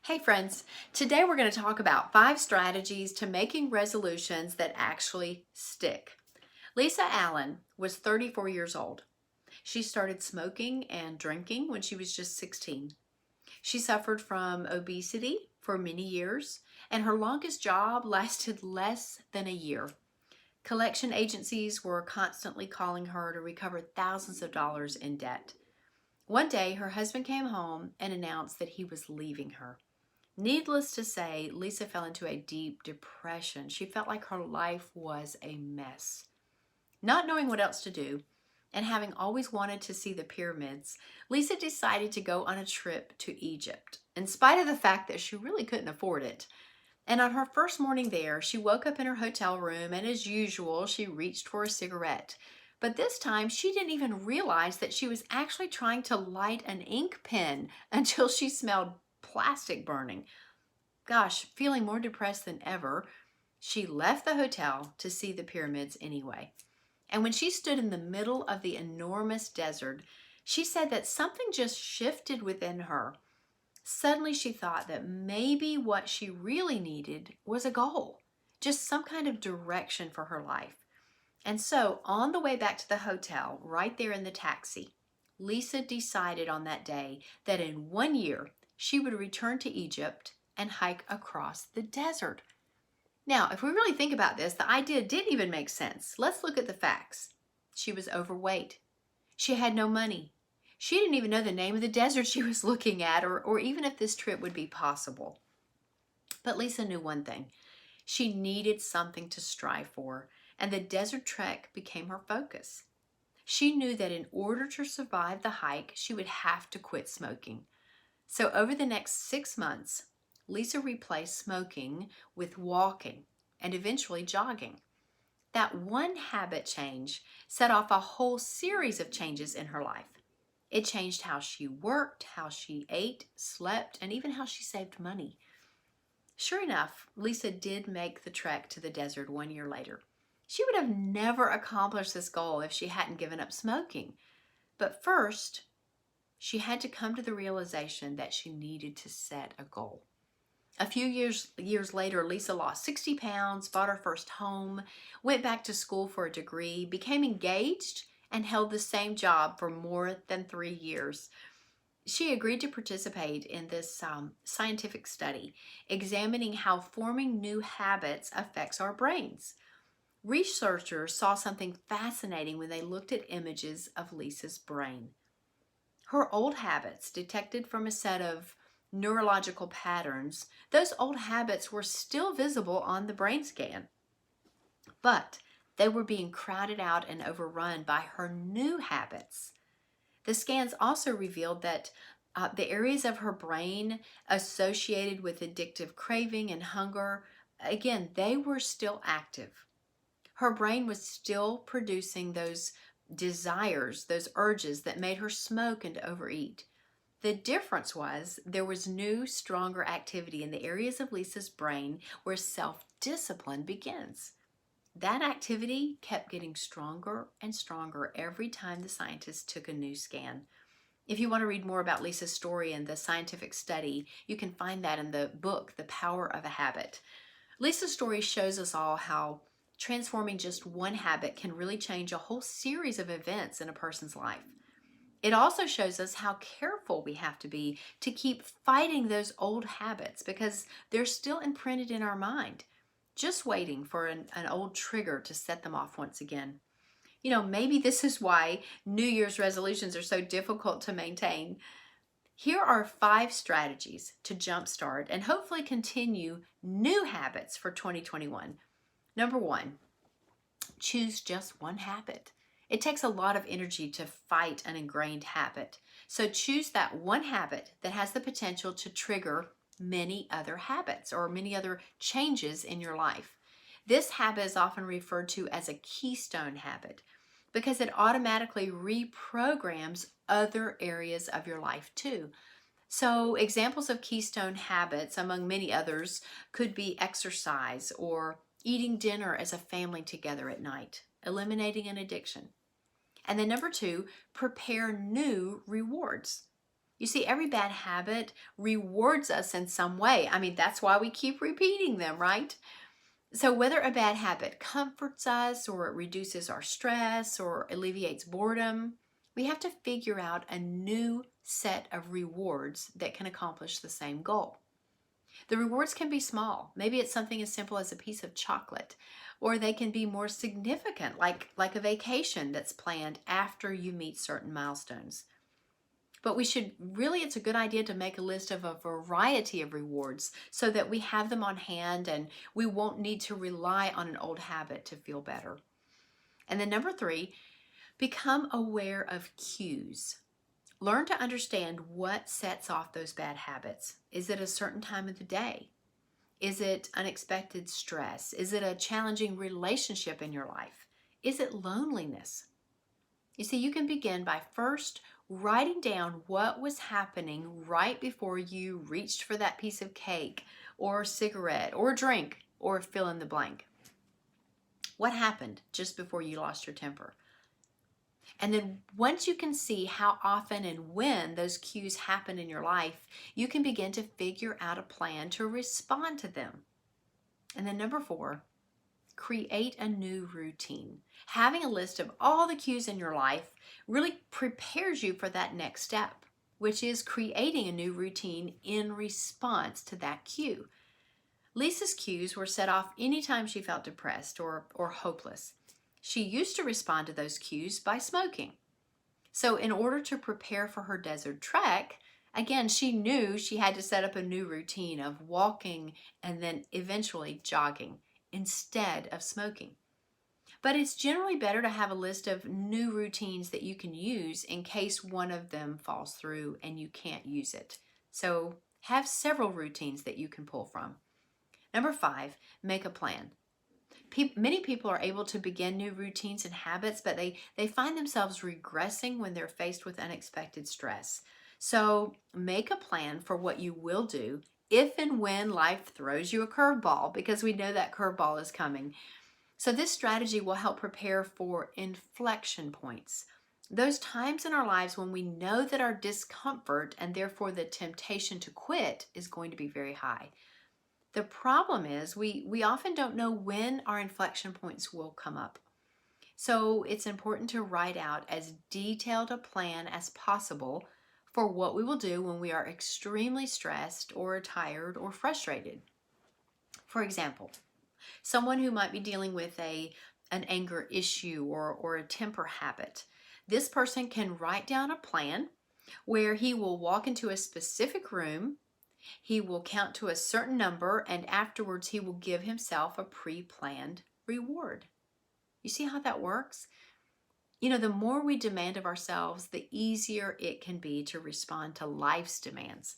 Hey friends, today we're going to talk about 5 strategies to making resolutions that actually stick. Lisa Allen was 34 years old. She started smoking and drinking when she was just 16. She suffered from obesity for many years, and her longest job lasted less than a year. Collection agencies were constantly calling her to recover thousands of dollars in debt. One day, her husband came home and announced that he was leaving her. Needless to say, Lisa fell into a deep depression. She felt like her life was a mess. Not knowing what else to do, and having always wanted to see the pyramids, Lisa decided to go on a trip to Egypt, in spite of the fact that she really couldn't afford it. And on her first morning there, she woke up in her hotel room, and as usual, she reached for a cigarette. But this time, she didn't even realize that she was actually trying to light an ink pen until she smelled plastic burning. Gosh, feeling more depressed than ever, she left the hotel to see the pyramids anyway. And when she stood in the middle of the enormous desert, she said that something just shifted within her. Suddenly, she thought that maybe what she really needed was a goal, just some kind of direction for her life. And so, on the way back to the hotel, right there in the taxi, Lisa decided on that day that in 1 year she would return to Egypt and hike across the desert. Now, if we really think about this, the idea didn't even make sense. Let's look at the facts. She was overweight. She had no money. She didn't even know the name of the desert she was looking at, or even if this trip would be possible. But Lisa knew one thing. She needed something to strive for, and the desert trek became her focus. She knew that in order to survive the hike, she would have to quit smoking. So over the next 6 months, Lisa replaced smoking with walking and eventually jogging. That one habit change set off a whole series of changes in her life. It changed how she worked, how she ate, slept, and even how she saved money. Sure enough, Lisa did make the trek to the desert 1 year later. She would have never accomplished this goal if she hadn't given up smoking. But first, she had to come to the realization that she needed to set a goal. A few years later, Lisa lost 60 pounds, bought her first home, went back to school for a degree, became engaged, and held the same job for more than 3 years. She agreed to participate in this scientific study examining how forming new habits affects our brains. Researchers saw something fascinating when they looked at images of Lisa's brain. Her old habits, detected from a set of neurological patterns, those old habits were still visible on the brain scan, but they were being crowded out and overrun by her new habits. The scans also revealed that the areas of her brain associated with addictive craving and hunger, again, they were still active. Her brain was still producing those desires, those urges that made her smoke and overeat. The difference was there was new, stronger activity in the areas of Lisa's brain where self discipline begins. That activity kept getting stronger and stronger every time the scientists took a new scan. If you want to read more about Lisa's story and the scientific study, you can find that in the book, The Power of a Habit. Lisa's story shows us all how transforming just one habit can really change a whole series of events in a person's life. It also shows us how careful we have to be to keep fighting those old habits because they're still imprinted in our mind, just waiting for an old trigger to set them off once again. Maybe this is why New Year's resolutions are so difficult to maintain. Here are 5 strategies to jumpstart and hopefully continue new habits for 2021. Number 1, choose just one habit. It takes a lot of energy to fight an ingrained habit. So choose that one habit that has the potential to trigger many other habits or many other changes in your life. This habit is often referred to as a keystone habit because it automatically reprograms other areas of your life too. So, examples of keystone habits, among many others, could be exercise or eating dinner as a family together at night, eliminating an addiction. And then number 2, prepare new rewards. You see, every bad habit rewards us in some way. I mean, that's why we keep repeating them, right? So, whether a bad habit comforts us or it reduces our stress or alleviates boredom, we have to figure out a new set of rewards that can accomplish the same goal. The rewards can be small. Maybe it's something as simple as a piece of chocolate, or they can be more significant, like a vacation that's planned after you meet certain milestones. But it's a good idea to make a list of a variety of rewards so that we have them on hand and we won't need to rely on an old habit to feel better. And then number 3, become aware of cues. Learn to understand what sets off those bad habits. Is it a certain time of the day? Is it unexpected stress? Is it a challenging relationship in your life? Is it loneliness? You see, you can begin by first writing down what was happening right before you reached for that piece of cake or cigarette or drink or fill in the blank. What happened just before you lost your temper? And then once you can see how often and when those cues happen in your life, you can begin to figure out a plan to respond to them. And then number 4, create a new routine. Having a list of all the cues in your life really prepares you for that next step, which is creating a new routine in response to that cue. Lisa's cues were set off anytime she felt depressed or hopeless. She used to respond to those cues by smoking. So in order to prepare for her desert trek, again, she knew she had to set up a new routine of walking and then eventually jogging instead of smoking. But it's generally better to have a list of new routines that you can use in case one of them falls through and you can't use it. So have several routines that you can pull from. Number 5, make a plan. Many people are able to begin new routines and habits, but they find themselves regressing when they're faced with unexpected stress. So make a plan for what you will do if and when life throws you a curveball, because we know that curveball is coming. So this strategy will help prepare for inflection points. Those times in our lives when we know that our discomfort and therefore the temptation to quit is going to be very high. The problem is we often don't know when our inflection points will come up. So it's important to write out as detailed a plan as possible for what we will do when we are extremely stressed or tired or frustrated. For example, someone who might be dealing with an anger issue or a temper habit, this person can write down a plan where he will walk into a specific room. He will count to a certain number, and afterwards he will give himself a pre-planned reward. You see how that works? The more we demand of ourselves, the easier it can be to respond to life's demands.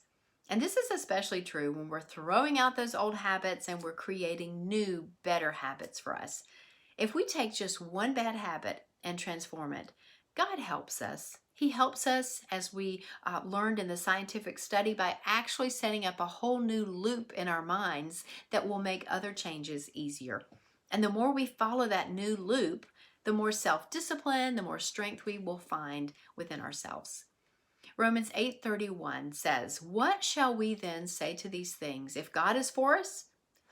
And this is especially true when we're throwing out those old habits and we're creating new, better habits for us. If we take just one bad habit and transform it, God helps us. He helps us, as we learned in the scientific study, by actually setting up a whole new loop in our minds that will make other changes easier. And the more we follow that new loop, the more self-discipline, the more strength we will find within ourselves. Romans 8:31 says, "What shall we then say to these things? If God is for us,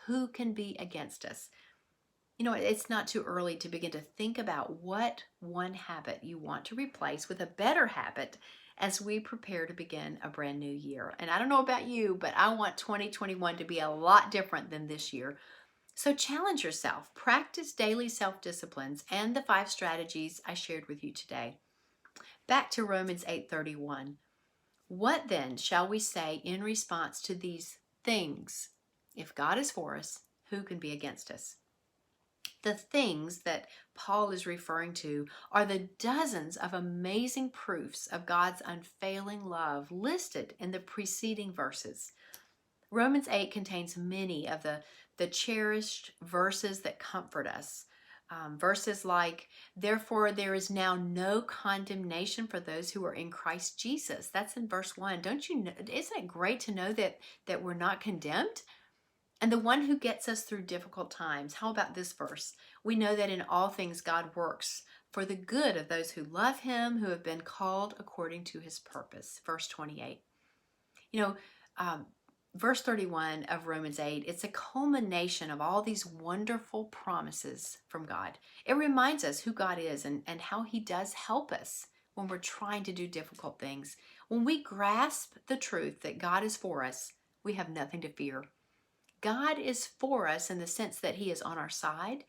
who can be against us?" It's not too early to begin to think about what one habit you want to replace with a better habit as we prepare to begin a brand new year. And I don't know about you, but I want 2021 to be a lot different than this year. So challenge yourself, practice daily self-disciplines and the 5 strategies I shared with you today. Back to Romans 8:31. What then shall we say in response to these things? If God is for us, who can be against us? The things that Paul is referring to are the dozens of amazing proofs of God's unfailing love listed in the preceding verses. Romans 8 contains many of the cherished verses that comfort us. Verses like, "Therefore there is now no condemnation for those who are in Christ Jesus." That's in verse 1. Don't you know, isn't it great to know that we're not condemned? And the one who gets us through difficult times. How about this verse? "We know that in all things God works for the good of those who love him, who have been called according to his purpose. Verse 28. You know, verse 31 of Romans 8, it's a culmination of all these wonderful promises from God. It reminds us who God is and how he does help us when we're trying to do difficult things. When we grasp the truth that God is for us, we have nothing to fear. God is for us in the sense that he is on our side.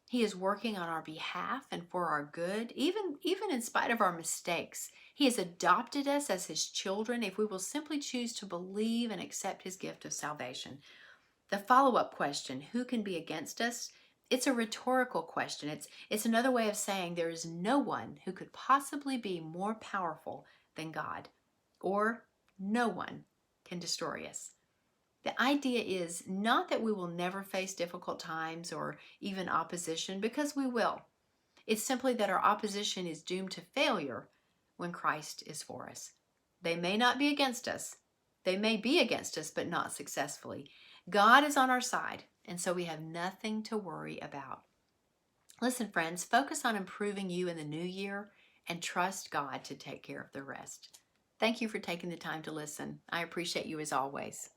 He is working on our behalf and for our good, even in spite of our mistakes. He has adopted us as his children if we will simply choose to believe and accept his gift of salvation. The follow-up question, who can be against us? It's a rhetorical question. It's another way of saying there is no one who could possibly be more powerful than God, or no one can destroy us. The idea is not that we will never face difficult times or even opposition, because we will. It's simply that our opposition is doomed to failure when Christ is for us. They may not be against us. They may be against us, but not successfully. God is on our side, and so we have nothing to worry about. Listen, friends, focus on improving you in the new year and trust God to take care of the rest. Thank you for taking the time to listen. I appreciate you as always.